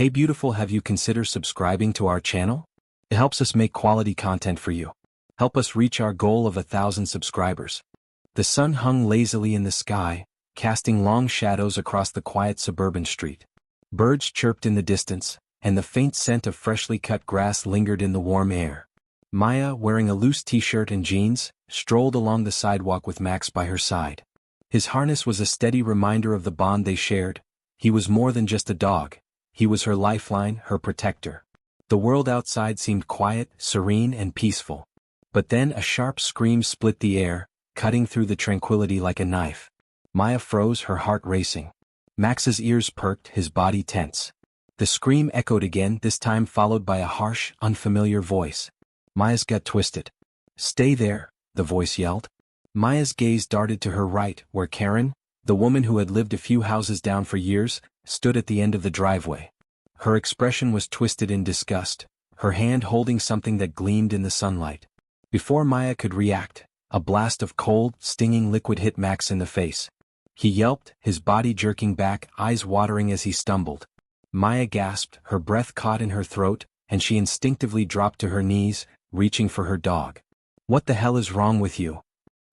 Hey beautiful, have you considered subscribing to our channel? It helps us make quality content for you. Help us reach our goal of 1,000 subscribers. The sun hung lazily in the sky, casting long shadows across the quiet suburban street. Birds chirped in the distance, and the faint scent of freshly cut grass lingered in the warm air. Maya, wearing a loose t-shirt and jeans, strolled along the sidewalk with Max by her side. His harness was a steady reminder of the bond they shared. He was more than just a dog. He was her lifeline, her protector. The world outside seemed quiet, serene, and peaceful. But then a sharp scream split the air, cutting through the tranquility like a knife. Maya froze, her heart racing. Max's ears perked, his body tense. The scream echoed again, this time followed by a harsh, unfamiliar voice. Maya's gut twisted. "Stay there," the voice yelled. Maya's gaze darted to her right, where Karen, the woman who had lived a few houses down for years, stood at the end of the driveway. Her expression was twisted in disgust, her hand holding something that gleamed in the sunlight. Before Maya could react, a blast of cold, stinging liquid hit Max in the face. He yelped, his body jerking back, eyes watering as he stumbled. Maya gasped, her breath caught in her throat, and she instinctively dropped to her knees, reaching for her dog. "What the hell is wrong with you?"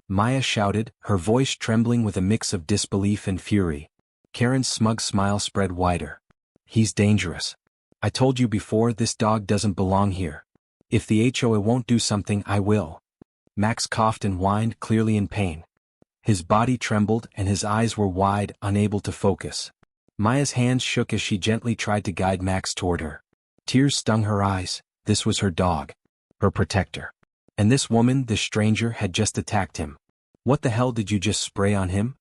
Maya shouted, her voice trembling with a mix of disbelief and fury. Karen's smug smile spread wider. "He's dangerous. I told you before, this dog doesn't belong here. If the HOA won't do something, I will." Max coughed and whined, clearly in pain. His body trembled and his eyes were wide, unable to focus. Maya's hands shook as she gently tried to guide Max toward her. Tears stung her eyes. This was her dog. Her protector. And this woman, this stranger, had just attacked him. "What the hell did you just spray on him?"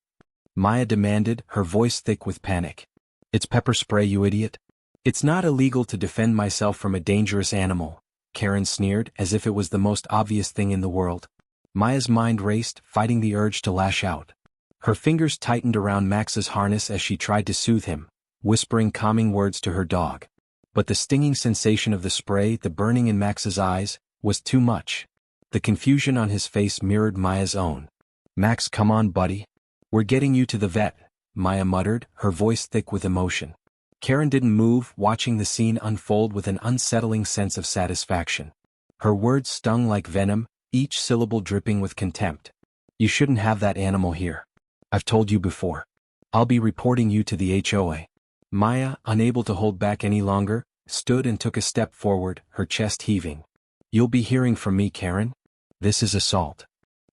Maya demanded, her voice thick with panic. "It's pepper spray, you idiot." "It's not illegal to defend myself from a dangerous animal," Karen sneered, as if it was the most obvious thing in the world. Maya's mind raced, fighting the urge to lash out. Her fingers tightened around Max's harness as she tried to soothe him, whispering calming words to her dog. But the stinging sensation of the spray, the burning in Max's eyes, was too much. The confusion on his face mirrored Maya's own. "Max, come on, buddy. We're getting you to the vet," Maya muttered, her voice thick with emotion. Karen didn't move, watching the scene unfold with an unsettling sense of satisfaction. Her words stung like venom, each syllable dripping with contempt. "You shouldn't have that animal here. I've told you before. I'll be reporting you to the HOA." Maya, unable to hold back any longer, stood and took a step forward, her chest heaving. "You'll be hearing from me, Karen. This is assault."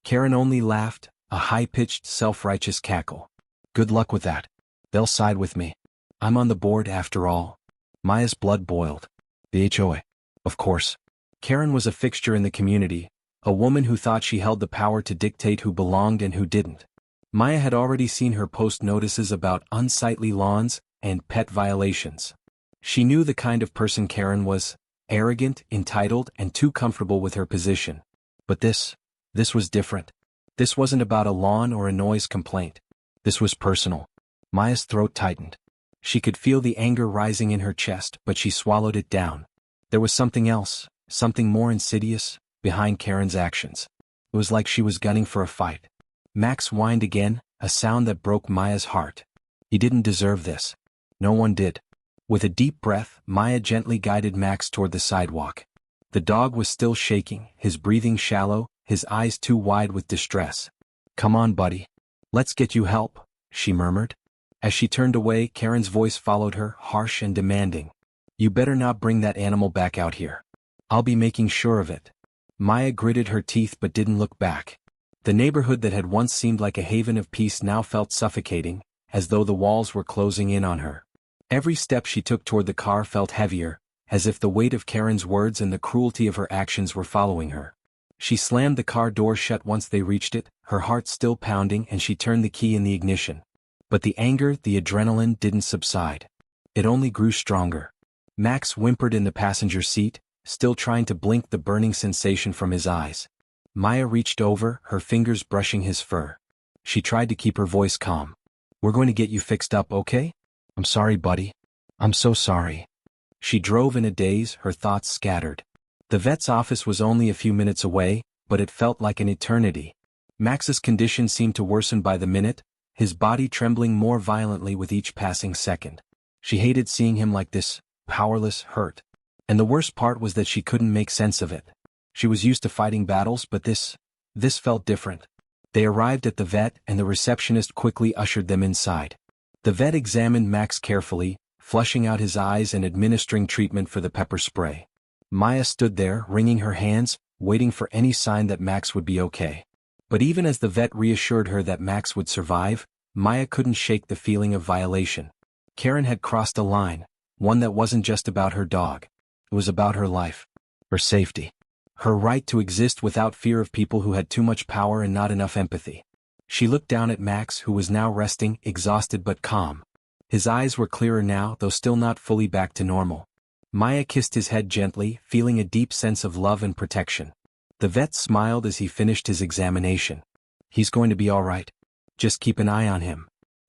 Karen only laughed, a high-pitched, self-righteous cackle. "Good luck with that. They'll side with me. I'm on the board after all." Maya's blood boiled. The HOA. Of course. Karen was a fixture in the community, a woman who thought she held the power to dictate who belonged and who didn't. Maya had already seen her post notices about unsightly lawns and pet violations. She knew the kind of person Karen was, arrogant, entitled, and too comfortable with her position. But this was different. This wasn't about a lawn or a noise complaint. This was personal. Maya's throat tightened. She could feel the anger rising in her chest, but she swallowed it down. There was something else, something more insidious, behind Karen's actions. It was like she was gunning for a fight. Max whined again, a sound that broke Maya's heart. He didn't deserve this. No one did. With a deep breath, Maya gently guided Max toward the sidewalk. The dog was still shaking, his breathing shallow, his eyes too wide with distress. "Come on, buddy. Let's get you help," she murmured. As she turned away, Karen's voice followed her, harsh and demanding. "You better not bring that animal back out here. I'll be making sure of it." Maya gritted her teeth but didn't look back. The neighborhood that had once seemed like a haven of peace now felt suffocating, as though the walls were closing in on her. Every step she took toward the car felt heavier, as if the weight of Karen's words and the cruelty of her actions were following her. She slammed the car door shut once they reached it, her heart still pounding, and she turned the key in the ignition. But the anger, the adrenaline didn't subside. It only grew stronger. Max whimpered in the passenger seat, still trying to blink the burning sensation from his eyes. Maya reached over, her fingers brushing his fur. She tried to keep her voice calm. "We're going to get you fixed up, okay? I'm sorry, buddy. I'm so sorry." She drove in a daze, her thoughts scattered. The vet's office was only a few minutes away, but it felt like an eternity. Max's condition seemed to worsen by the minute, his body trembling more violently with each passing second. She hated seeing him like this, powerless, hurt. And the worst part was that she couldn't make sense of it. She was used to fighting battles, but this felt different. They arrived at the vet and the receptionist quickly ushered them inside. The vet examined Max carefully, flushing out his eyes and administering treatment for the pepper spray. Maya stood there, wringing her hands, waiting for any sign that Max would be okay. But even as the vet reassured her that Max would survive, Maya couldn't shake the feeling of violation. Karen had crossed a line, one that wasn't just about her dog. It was about her life, her safety, her right to exist without fear of people who had too much power and not enough empathy. She looked down at Max, who was now resting, exhausted but calm. His eyes were clearer now, though still not fully back to normal. Maya kissed his head gently, feeling a deep sense of love and protection. The vet smiled as he finished his examination. "He's going to be all right. Just keep an eye on him."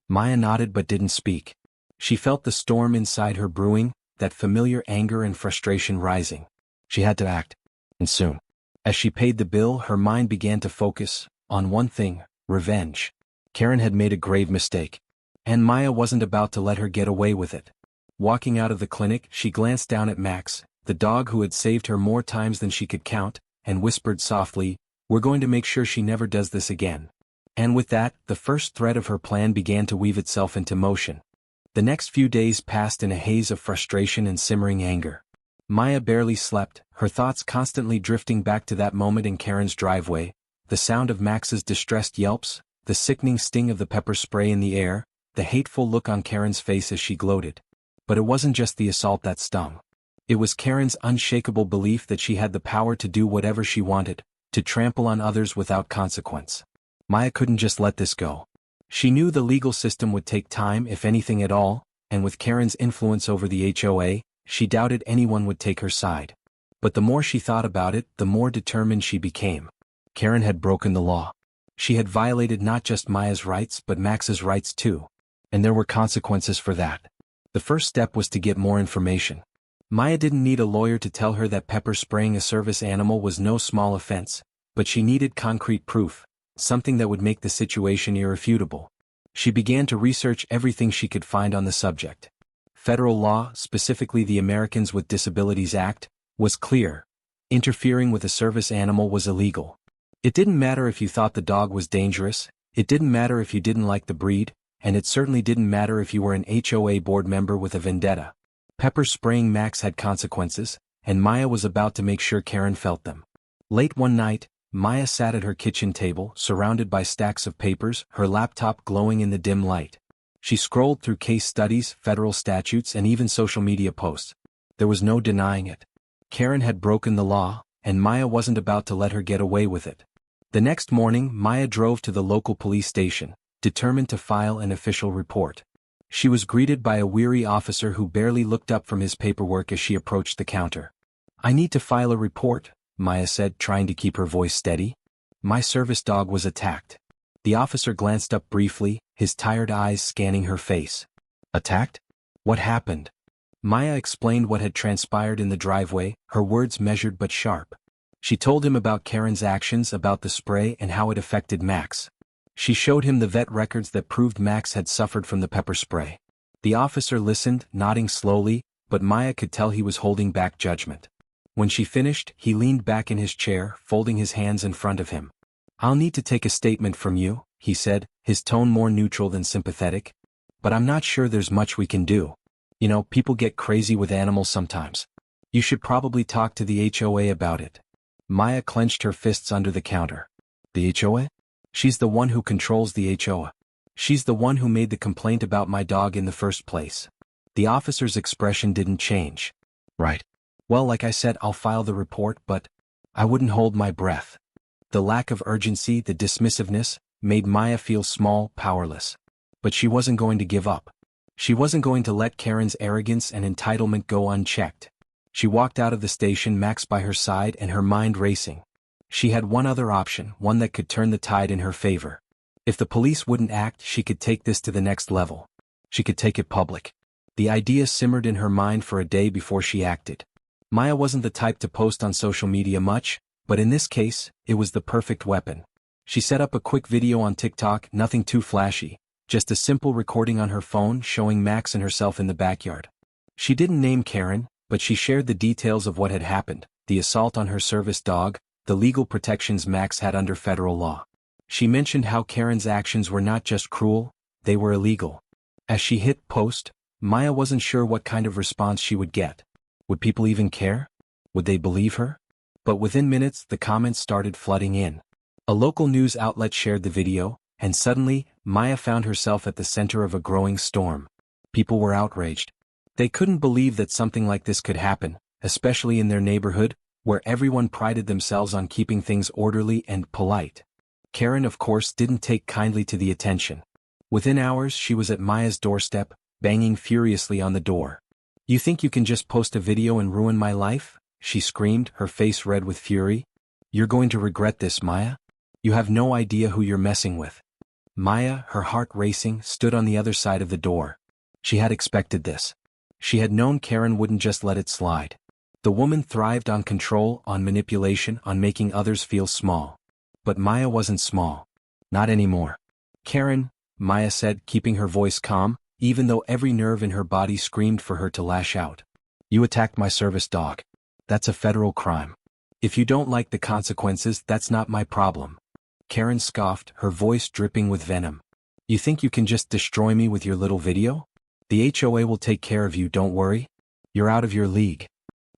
Maya nodded but didn't speak. She felt the storm inside her brewing, that familiar anger and frustration rising. She had to act, and soon. As she paid the bill, her mind began to focus on one thing: revenge. Karen had made a grave mistake, and Maya wasn't about to let her get away with it. Walking out of the clinic, she glanced down at Max, the dog who had saved her more times than she could count, and whispered softly, "We're going to make sure she never does this again." And with that, the first thread of her plan began to weave itself into motion. The next few days passed in a haze of frustration and simmering anger. Maya barely slept, her thoughts constantly drifting back to that moment in Karen's driveway, the sound of Max's distressed yelps, the sickening sting of the pepper spray in the air, the hateful look on Karen's face as she gloated. But it wasn't just the assault that stung. It was Karen's unshakable belief that she had the power to do whatever she wanted, to trample on others without consequence. Maya couldn't just let this go. She knew the legal system would take time, if anything at all, and with Karen's influence over the HOA, she doubted anyone would take her side. But the more she thought about it, the more determined she became. Karen had broken the law. She had violated not just Maya's rights but Max's rights too. And there were consequences for that. The first step was to get more information. Maya didn't need a lawyer to tell her that pepper spraying a service animal was no small offense, but she needed concrete proof, something that would make the situation irrefutable. She began to research everything she could find on the subject. Federal law, specifically the Americans with Disabilities Act, was clear. Interfering with a service animal was illegal. It didn't matter if you thought the dog was dangerous, it didn't matter if you didn't like the breed, and it certainly didn't matter if you were an HOA board member with a vendetta. Pepper spraying Max had consequences, and Maya was about to make sure Karen felt them. Late one night, Maya sat at her kitchen table, surrounded by stacks of papers, her laptop glowing in the dim light. She scrolled through case studies, federal statutes, and even social media posts. There was no denying it. Karen had broken the law, and Maya wasn't about to let her get away with it. The next morning, Maya drove to the local police station, determined to file an official report. She was greeted by a weary officer who barely looked up from his paperwork as she approached the counter. "I need to file a report," Maya said, trying to keep her voice steady. "My service dog was attacked." The officer glanced up briefly, his tired eyes scanning her face. "Attacked? What happened?" Maya explained what had transpired in the driveway, her words measured but sharp. She told him about Karen's actions, about the spray, and how it affected Max. She showed him the vet records that proved Max had suffered from the pepper spray. The officer listened, nodding slowly, but Maya could tell he was holding back judgment. When she finished, he leaned back in his chair, folding his hands in front of him. "I'll need to take a statement from you," he said, his tone more neutral than sympathetic. "But I'm not sure there's much we can do. You know, people get crazy with animals sometimes. You should probably talk to the HOA about it." Maya clenched her fists under the counter. "The HOA? She's the one who controls the HOA. She's the one who made the complaint about my dog in the first place." The officer's expression didn't change. "Right. Well, like I said, I'll file the report, but I wouldn't hold my breath." The lack of urgency, the dismissiveness, made Maya feel small, powerless. But she wasn't going to give up. She wasn't going to let Karen's arrogance and entitlement go unchecked. She walked out of the station, Max by her side and her mind racing. She had one other option, one that could turn the tide in her favor. If the police wouldn't act, she could take this to the next level. She could take it public. The idea simmered in her mind for a day before she acted. Maya wasn't the type to post on social media much, but in this case, it was the perfect weapon. She set up a quick video on TikTok, nothing too flashy, just a simple recording on her phone showing Max and herself in the backyard. She didn't name Karen, but she shared the details of what had happened, the assault on her service dog, the legal protections Max had under federal law. She mentioned how Karen's actions were not just cruel, they were illegal. As she hit post, Maya wasn't sure what kind of response she would get. Would people even care? Would they believe her? But within minutes the comments started flooding in. A local news outlet shared the video, and suddenly, Maya found herself at the center of a growing storm. People were outraged. They couldn't believe that something like this could happen, especially in their neighborhood, where everyone prided themselves on keeping things orderly and polite. Karen, of course, didn't take kindly to the attention. Within hours she was at Maya's doorstep, banging furiously on the door. "You think you can just post a video and ruin my life?" she screamed, her face red with fury. "You're going to regret this, Maya. You have no idea who you're messing with." Maya, her heart racing, stood on the other side of the door. She had expected this. She had known Karen wouldn't just let it slide. The woman thrived on control, on manipulation, on making others feel small. But Maya wasn't small. Not anymore. "Karen," Maya said, keeping her voice calm, even though every nerve in her body screamed for her to lash out. "You attacked my service dog. That's a federal crime. If you don't like the consequences, that's not my problem." Karen scoffed, her voice dripping with venom. "You think you can just destroy me with your little video? The HOA will take care of you, don't worry. You're out of your league."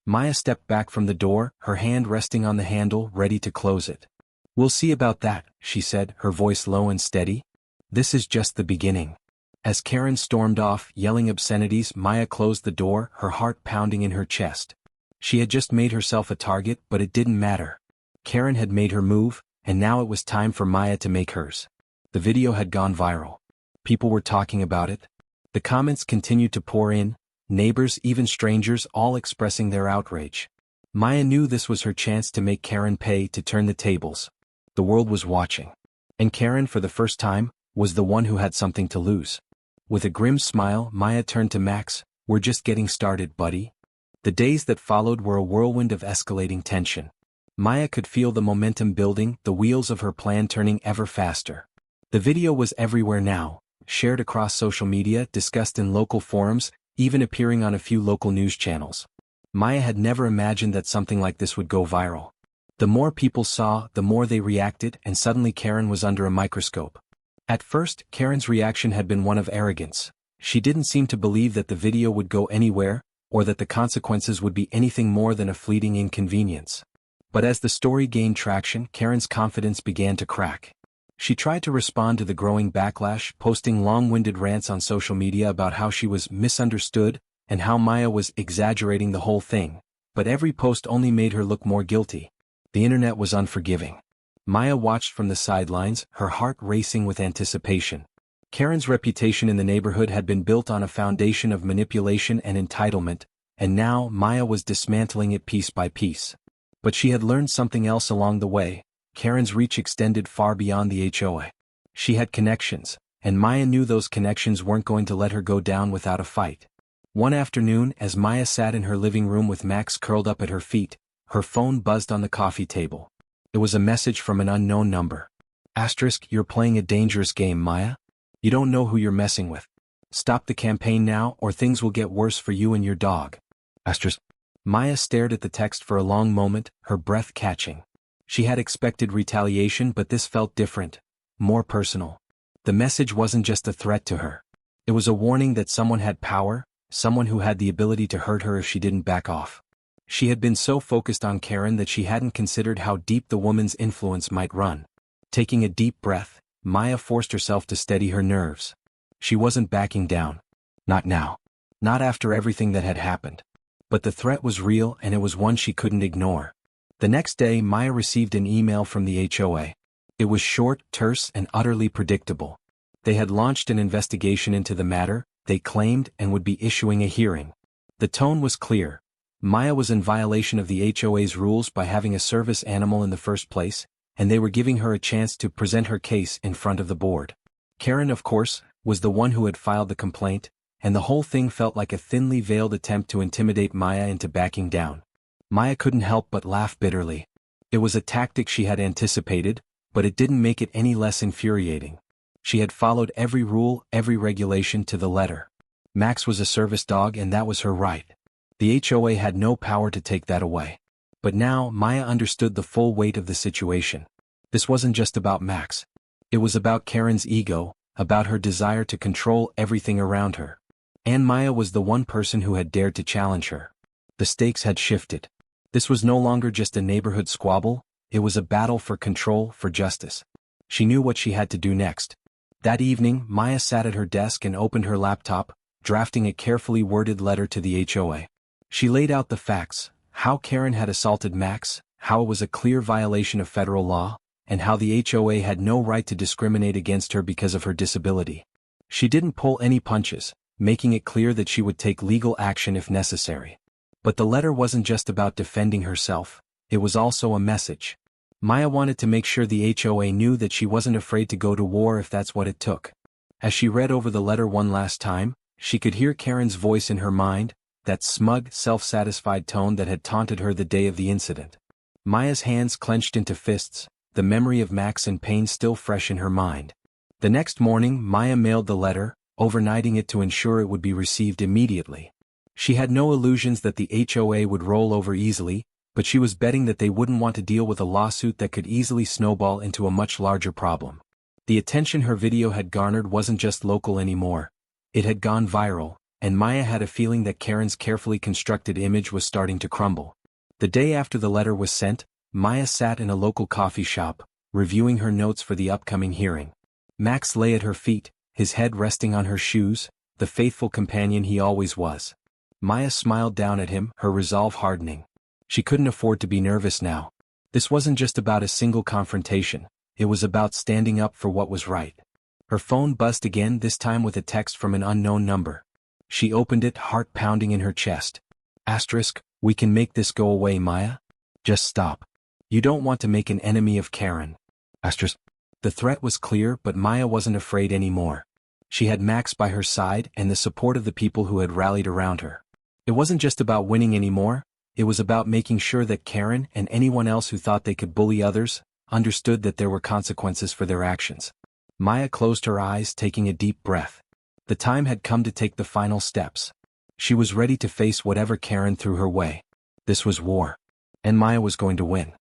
Maya stepped back from the door, her hand resting on the handle, ready to close it. "We'll see about that," she said, her voice low and steady. "This is just the beginning." As Karen stormed off, yelling obscenities, Maya closed the door, her heart pounding in her chest. She had just made herself a target, but it didn't matter. Karen had made her move, and now it was time for Maya to make hers. The video had gone viral. People were talking about it. The comments continued to pour in, neighbors, even strangers, all expressing their outrage. Maya knew this was her chance to make Karen pay, to turn the tables. The world was watching. And Karen, for the first time, was the one who had something to lose. With a grim smile, Maya turned to Max. "We're just getting started, buddy." The days that followed were a whirlwind of escalating tension. Maya could feel the momentum building, the wheels of her plan turning ever faster. The video was everywhere now, shared across social media, discussed in local forums, even appearing on a few local news channels. Maya had never imagined that something like this would go viral. The more people saw, the more they reacted, and suddenly Karen was under a microscope. At first, Karen's reaction had been one of arrogance. She didn't seem to believe that the video would go anywhere, or that the consequences would be anything more than a fleeting inconvenience. But as the story gained traction, Karen's confidence began to crack. She tried to respond to the growing backlash, posting long-winded rants on social media about how she was misunderstood, and how Maya was exaggerating the whole thing, but every post only made her look more guilty. The internet was unforgiving. Maya watched from the sidelines, her heart racing with anticipation. Karen's reputation in the neighborhood had been built on a foundation of manipulation and entitlement, and now Maya was dismantling it piece by piece. But she had learned something else along the way. Karen's reach extended far beyond the HOA. She had connections, and Maya knew those connections weren't going to let her go down without a fight. One afternoon, as Maya sat in her living room with Max curled up at her feet, her phone buzzed on the coffee table. It was a message from an unknown number. *, "You're playing a dangerous game, Maya. You don't know who you're messing with. Stop the campaign now, or things will get worse for you and your dog. *. Maya stared at the text for a long moment, her breath catching. She had expected retaliation, but this felt different, more personal. The message wasn't just a threat to her. It was a warning that someone had power, someone who had the ability to hurt her if she didn't back off. She had been so focused on Karen that she hadn't considered how deep the woman's influence might run. Taking a deep breath, Maya forced herself to steady her nerves. She wasn't backing down. Not now. Not after everything that had happened. But the threat was real, and it was one she couldn't ignore. The next day, Maya received an email from the HOA. It was short, terse, and utterly predictable. They had launched an investigation into the matter, they claimed, and would be issuing a hearing. The tone was clear. Maya was in violation of the HOA's rules by having a service animal in the first place, and they were giving her a chance to present her case in front of the board. Karen, of course, was the one who had filed the complaint, and the whole thing felt like a thinly veiled attempt to intimidate Maya into backing down. Maya couldn't help but laugh bitterly. It was a tactic she had anticipated, but it didn't make it any less infuriating. She had followed every rule, every regulation to the letter. Max was a service dog and that was her right. The HOA had no power to take that away. But now, Maya understood the full weight of the situation. This wasn't just about Max. It was about Karen's ego, about her desire to control everything around her. And Maya was the one person who had dared to challenge her. The stakes had shifted. This was no longer just a neighborhood squabble, it was a battle for control, for justice. She knew what she had to do next. That evening, Maya sat at her desk and opened her laptop, drafting a carefully worded letter to the HOA. She laid out the facts, how Karen had assaulted Max, how it was a clear violation of federal law, and how the HOA had no right to discriminate against her because of her disability. She didn't pull any punches, making it clear that she would take legal action if necessary. But the letter wasn't just about defending herself, it was also a message. Maya wanted to make sure the HOA knew that she wasn't afraid to go to war if that's what it took. As she read over the letter one last time, she could hear Karen's voice in her mind, that smug, self-satisfied tone that had taunted her the day of the incident. Maya's hands clenched into fists, the memory of Max in pain still fresh in her mind. The next morning, Maya mailed the letter, overnighting it to ensure it would be received immediately. She had no illusions that the HOA would roll over easily, but she was betting that they wouldn't want to deal with a lawsuit that could easily snowball into a much larger problem. The attention her video had garnered wasn't just local anymore. It had gone viral, and Maya had a feeling that Karen's carefully constructed image was starting to crumble. The day after the letter was sent, Maya sat in a local coffee shop, reviewing her notes for the upcoming hearing. Max lay at her feet, his head resting on her shoes, the faithful companion he always was. Maya smiled down at him, her resolve hardening. She couldn't afford to be nervous now. This wasn't just about a single confrontation, it was about standing up for what was right. Her phone buzzed again, this time with a text from an unknown number. She opened it, heart pounding in her chest. Asterisk, we can make this go away, Maya. Just stop. You don't want to make an enemy of Karen. Asterisk. The threat was clear, but Maya wasn't afraid anymore. She had Max by her side and the support of the people who had rallied around her. It wasn't just about winning anymore, it was about making sure that Karen and anyone else who thought they could bully others understood that there were consequences for their actions. Maya closed her eyes, taking a deep breath. The time had come to take the final steps. She was ready to face whatever Karen threw her way. This was war. And Maya was going to win.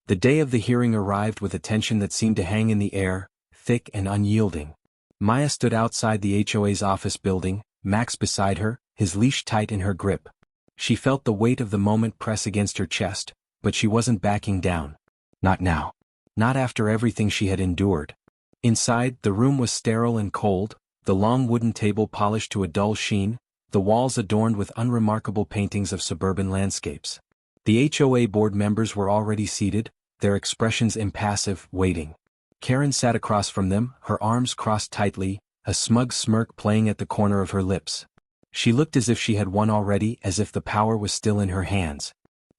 The day of the hearing arrived with a tension that seemed to hang in the air, thick and unyielding. Maya stood outside the HOA's office building, Max beside her, his leash tight in her grip. She felt the weight of the moment press against her chest, but she wasn't backing down. Not now. Not after everything she had endured. Inside, the room was sterile and cold, the long wooden table polished to a dull sheen, the walls adorned with unremarkable paintings of suburban landscapes. The HOA board members were already seated, their expressions impassive, waiting. Karen sat across from them, her arms crossed tightly, a smug smirk playing at the corner of her lips. She looked as if she had won already, as if the power was still in her hands.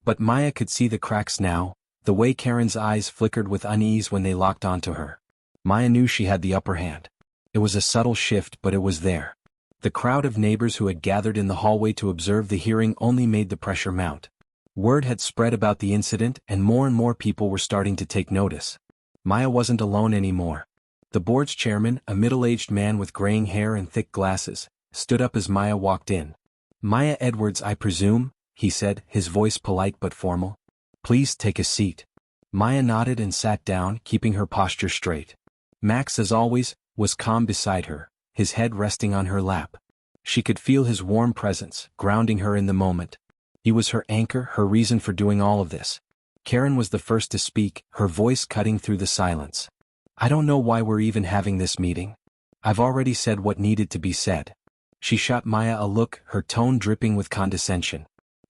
But Maya could see the cracks now, the way Karen's eyes flickered with unease when they locked onto her. Maya knew she had the upper hand. It was a subtle shift, but it was there. The crowd of neighbors who had gathered in the hallway to observe the hearing only made the pressure mount. Word had spread about the incident, and more people were starting to take notice. Maya wasn't alone anymore. The board's chairman, a middle-aged man with graying hair and thick glasses, stood up as Maya walked in. "Maya Edwards, I presume," he said, his voice polite but formal. "Please take a seat." Maya nodded and sat down, keeping her posture straight. Max, as always, was calm beside her, his head resting on her lap. She could feel his warm presence, grounding her in the moment. He was her anchor, her reason for doing all of this. Karen was the first to speak, her voice cutting through the silence. "I don't know why we're even having this meeting. I've already said what needed to be said." She shot Maya a look, her tone dripping with condescension.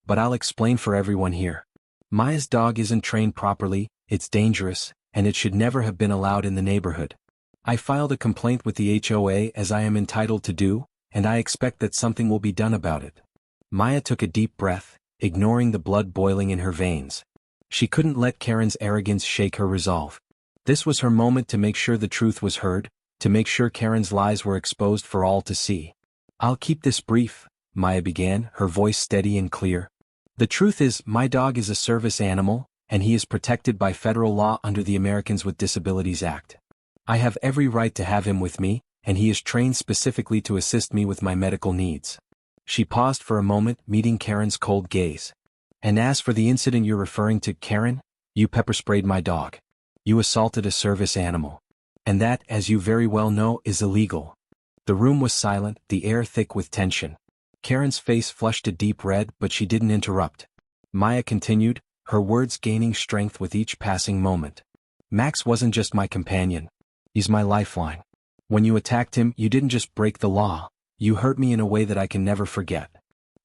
"But I'll explain for everyone here. Maya's dog isn't trained properly, it's dangerous, and it should never have been allowed in the neighborhood. I filed a complaint with the HOA as I am entitled to do, and I expect that something will be done about it." Maya took a deep breath, ignoring the blood boiling in her veins. She couldn't let Karen's arrogance shake her resolve. This was her moment to make sure the truth was heard, to make sure Karen's lies were exposed for all to see. "I'll keep this brief," Maya began, her voice steady and clear. "The truth is, my dog is a service animal, and he is protected by federal law under the Americans with Disabilities Act. I have every right to have him with me, and he is trained specifically to assist me with my medical needs. She paused for a moment, meeting Karen's cold gaze. And as for the incident you're referring to, Karen, you pepper-sprayed my dog. You assaulted a service animal. And that, as you very well know, is illegal. The room was silent, the air thick with tension. Karen's face flushed a deep red, but she didn't interrupt. Maya continued, her words gaining strength with each passing moment. Max wasn't just my companion. He's my lifeline. When you attacked him, you didn't just break the law. You hurt me in a way that I can never forget.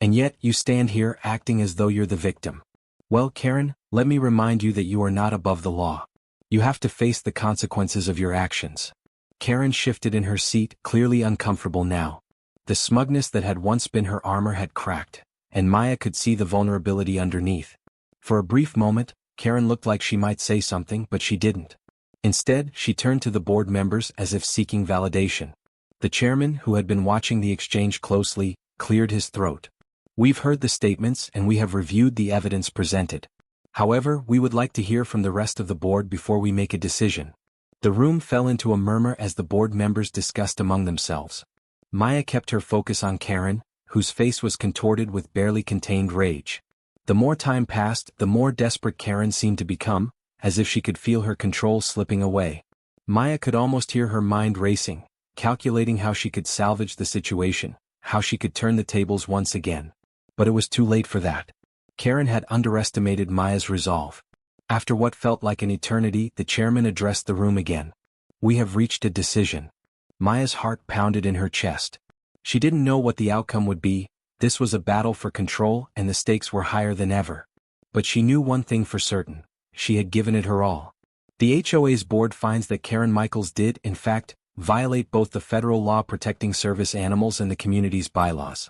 And yet, you stand here acting as though you're the victim. Well, Karen, let me remind you that you are not above the law. You have to face the consequences of your actions. Karen shifted in her seat, clearly uncomfortable now. The smugness that had once been her armor had cracked, and Maya could see the vulnerability underneath. For a brief moment, Karen looked like she might say something, but she didn't. Instead, she turned to the board members as if seeking validation. The chairman, who had been watching the exchange closely, cleared his throat. We've heard the statements and we have reviewed the evidence presented. However, we would like to hear from the rest of the board before we make a decision. The room fell into a murmur as the board members discussed among themselves. Maya kept her focus on Karen, whose face was contorted with barely contained rage. The more time passed, the more desperate Karen seemed to become, as if she could feel her control slipping away. Maya could almost hear her mind racing, calculating how she could salvage the situation, how she could turn the tables once again. But it was too late for that. Karen had underestimated Maya's resolve. After what felt like an eternity, the chairman addressed the room again. We have reached a decision. Maya's heart pounded in her chest. She didn't know what the outcome would be. This was a battle for control and the stakes were higher than ever. But she knew one thing for certain. She had given it her all. The HOA's board finds that Karen Michaels did, in fact, violate both the federal law protecting service animals and the community's bylaws.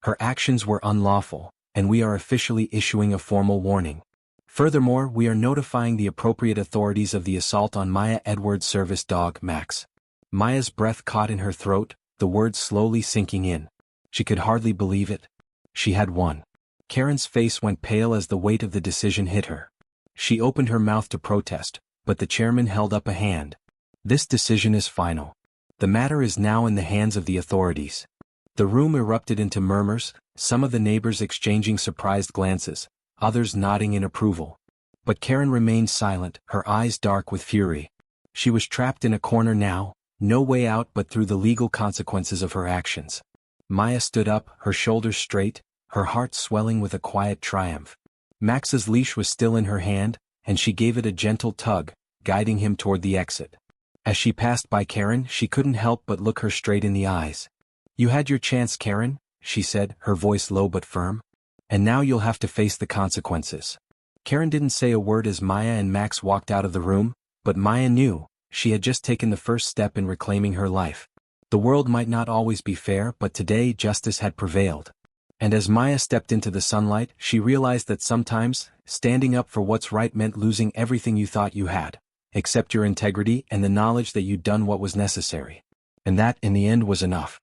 Her actions were unlawful, and we are officially issuing a formal warning. Furthermore, we are notifying the appropriate authorities of the assault on Maya Edwards' service dog, Max. Maya's breath caught in her throat, the words slowly sinking in. She could hardly believe it. She had won. Karen's face went pale as the weight of the decision hit her. She opened her mouth to protest, but the chairman held up a hand. This decision is final. The matter is now in the hands of the authorities. The room erupted into murmurs, some of the neighbors exchanging surprised glances, others nodding in approval. But Karen remained silent, her eyes dark with fury. She was trapped in a corner now, no way out but through the legal consequences of her actions. Maya stood up, her shoulders straight, her heart swelling with a quiet triumph. Max's leash was still in her hand, and she gave it a gentle tug, guiding him toward the exit. As she passed by Karen, she couldn't help but look her straight in the eyes. You had your chance, Karen, she said, her voice low but firm. And now you'll have to face the consequences. Karen didn't say a word as Maya and Max walked out of the room, but Maya knew, she had just taken the first step in reclaiming her life. The world might not always be fair, but today justice had prevailed. And as Maya stepped into the sunlight, she realized that sometimes, standing up for what's right meant losing everything you thought you had, except your integrity and the knowledge that you'd done what was necessary. And that, in the end, was enough.